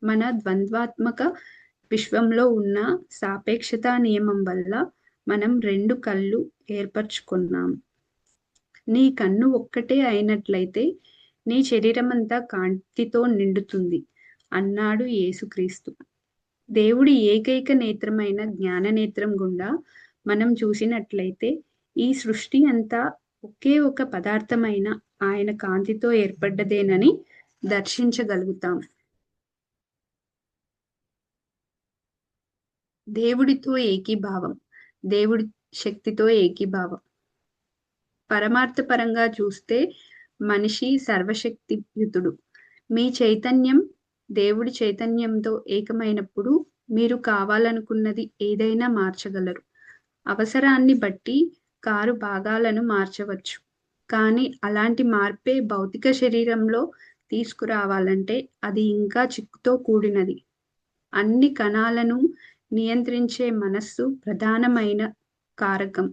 మన ద్వంద్వాత్మక విశ్వంలో ఉన్న సాపేక్షతా నియమం వల్ల మనం 2 కళ్ళు ఏర్పరచుకున్నాం. నీ కన్ను ఒక్కటే అయినట్లయితే నీ శరీరమంతా కాంతితో నిండుతుంది అన్నాడు యేసుక్రీస్తు. దేవుడి ఏకైక నేత్రమైన జ్ఞాననేత్రం గుండా మనం చూసినట్లయితే ఈ సృష్టి అంతా ఒకే ఒక పదార్థమైన ఆయన కాంతితో ఏర్పడ్డదేనని దర్శించగలుగుతాం. దేవుడితో ఏకీభావం, దేవుడి శక్తితో ఏకీభావం. పరమార్థపరంగా చూస్తే మనిషి సర్వశక్తియుతుడు. మీ చైతన్యం దేవుడి చైతన్యంతో ఏకమైనప్పుడు మీరు కావాలనుకున్నది ఏదైనా మార్చగలరు. అవసరాన్ని బట్టి కారు భాగాలను మార్చవచ్చు. కానీ అలాంటి మార్పే భౌతిక శరీరంలో తీసుకురావాలంటే అది ఇంకా చిక్కుతో కూడినది. అన్ని కణాలను నియంత్రించే మనస్సు ప్రధానమైన కారకం.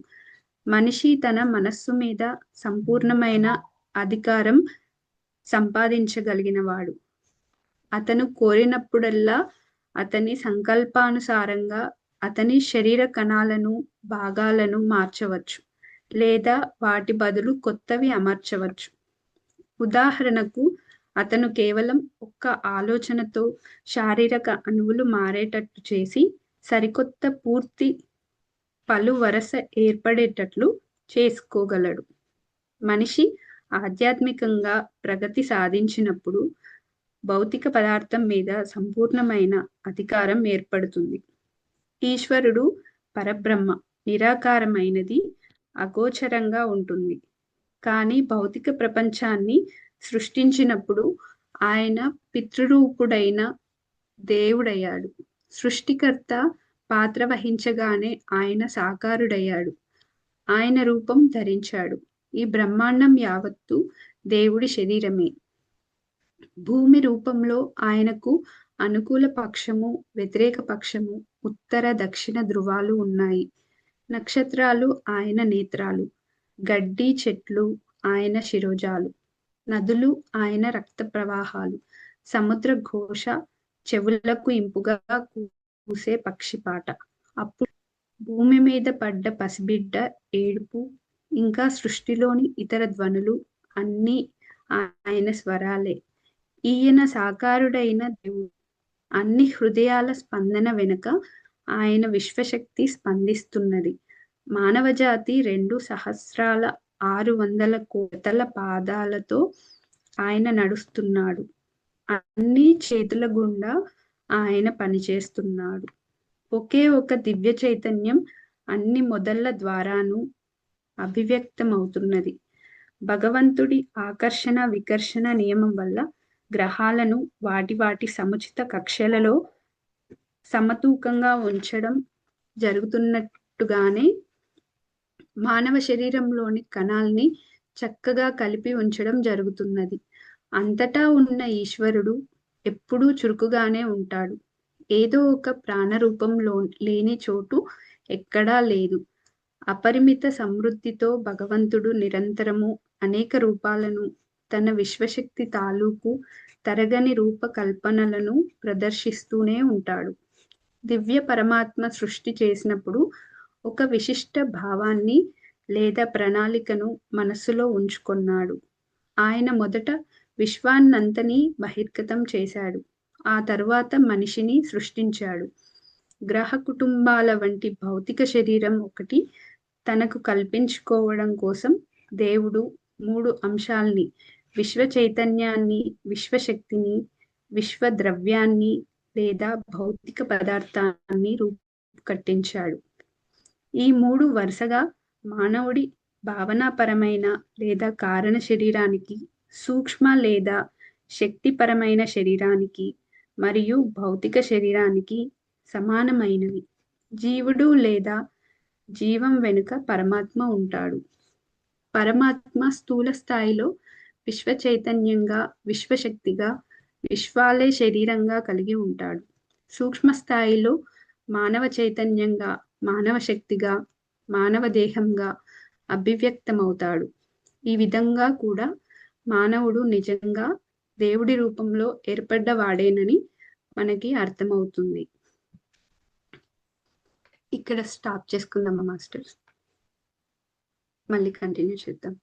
మనిషి తన మనస్సు మీద సంపూర్ణమైన అధికారం సంపాదించగలిగినవాడు. అతను కోరినప్పుడల్లా అతని సంకల్పానుసారంగా అతని శరీర కణాలను భాగాలను మార్చవచ్చు లేదా వాటి బదులు కొత్తవి అమర్చవచ్చు. ఉదాహరణకు అతను కేవలం ఒక్క ఆలోచనతో శారీరక అణువులు మారేటట్టు చేసి సరికొత్త పూర్తి పలు వరస ఏర్పడేటట్లు చేసుకోగలడు. మనిషి ఆధ్యాత్మికంగా ప్రగతి సాధించినప్పుడు భౌతిక పదార్థం మీద సంపూర్ణమైన అధికారం ఏర్పడుతుంది. ఈశ్వరుడు పరబ్రహ్మ, నిరాకారమైనది, అగోచరంగా ఉంటుంది. కానీ భౌతిక ప్రపంచాన్ని సృష్టించినప్పుడు ఆయన పితృరూపుడైన దేవుడయ్యాడు. సృష్టికర్త పాత్ర వహించగానే ఆయన సాకారుడయ్యాడు. ఆయన రూపం ధరించాడు. ఈ బ్రహ్మాండం యావత్తు దేవుడి శరీరమే. భూమి రూపంలో ఆయనకు అనుకూల పక్షము, వ్యతిరేక పక్షము, ఉత్తర దక్షిణ ధృవాలు ఉన్నాయి. నక్షత్రాలు ఆయన నేత్రాలు, గడ్డి చెట్లు ఆయన శిరోజాలు, నదులు ఆయన రక్త ప్రవాహాలు, సముద్ర ఘోష చెవులకు ఇంపుగా కూసే పక్షిపాట. అప్పుడు భూమి మీద పడ్డ పసిబిడ్డ ఏడుపు, ఇంకా సృష్టిలోని ఇతర ధ్వనులు అన్నీ ఆయన స్వరాలే. ఈయన సాకారుడైన దేవుడు. అన్ని హృదయాల స్పందన వెనుక ఆయన విశ్వశక్తి స్పందిస్తున్నది. మానవజాతి 2,600 కోట్ల పాదాలతో ఆయన నడుస్తున్నాడు. అన్ని చేతుల గుండా ఆయన పనిచేస్తున్నాడు. ఒకే ఒక దివ్య చైతన్యం అన్ని మొదళ్ల ద్వారాను అభివ్యక్తమవుతున్నది. భగవంతుడి ఆకర్షణ వికర్షణ నియమం వల్ల గ్రహాలను వాటి వాటి సముచిత కక్షలలో సమతూకంగా ఉంచడం జరుగుతున్నట్టుగానే మానవ శరీరంలోని కణాల్ని చక్కగా కలిపి ఉంచడం జరుగుతున్నది. అంతటా ఉన్న ఈశ్వరుడు ఎప్పుడూ చురుకుగానే ఉంటాడు. ఏదో ఒక ప్రాణరూపంలో లేని చోటు ఎక్కడా లేదు. అపరిమిత సమృద్ధితో భగవంతుడు నిరంతరము అనేక రూపాలను, తన విశ్వశక్తి తాలూకు తరగని రూపకల్పనలను ప్రదర్శిస్తూనే ఉంటాడు. దివ్య పరమాత్మ సృష్టి చేసినప్పుడు ఒక విశిష్ట భావాన్ని లేదా ప్రణాళికను మనస్సులో ఉంచుకొన్నాడు. ఆయన మొదట విశ్వాన్నంతని బహిర్గతం చేశాడు. ఆ తరువాత మనిషిని సృష్టించాడు. గ్రహ కుటుంబాల వంటి భౌతిక శరీరం ఒకటి తనకు కల్పించుకోవడం కోసం దేవుడు 3 అంశాల్ని, విశ్వ చైతన్యాన్ని, విశ్వశక్తిని, విశ్వ ద్రవ్యాన్ని లేదా భౌతిక పదార్థాన్ని రూపకట్టించాడు. ఈ 3 వరుసగా మానవుడి భావనాపరమైన లేదా కారణ శరీరానికి, సూక్ష్మ లేదా శక్తిపరమైన శరీరానికి మరియు భౌతిక శరీరానికి సమానమైనవి. జీవుడు లేదా జీవం వెనుక పరమాత్మ ఉంటాడు. పరమాత్మ స్థూల స్థాయిలో విశ్వ చైతన్యంగా, విశ్వశక్తిగా, విశ్వాలే శరీరంగా కలిగి ఉంటాడు. సూక్ష్మ స్థాయిలో మానవ చైతన్యంగా, మానవ శక్తిగా, మానవ దేహంగా అభివ్యక్తమవుతాడు. ఈ విధంగా కూడా మానవుడు నిజంగా దేవుడి రూపంలో ఏర్పడ్డవాడేనని మనకి అర్థమవుతుంది. ఇక్కడ స్టాప్ చేసుకుందామా మాస్టర్స్? మళ్ళీ కంటిన్యూ చేద్దాం.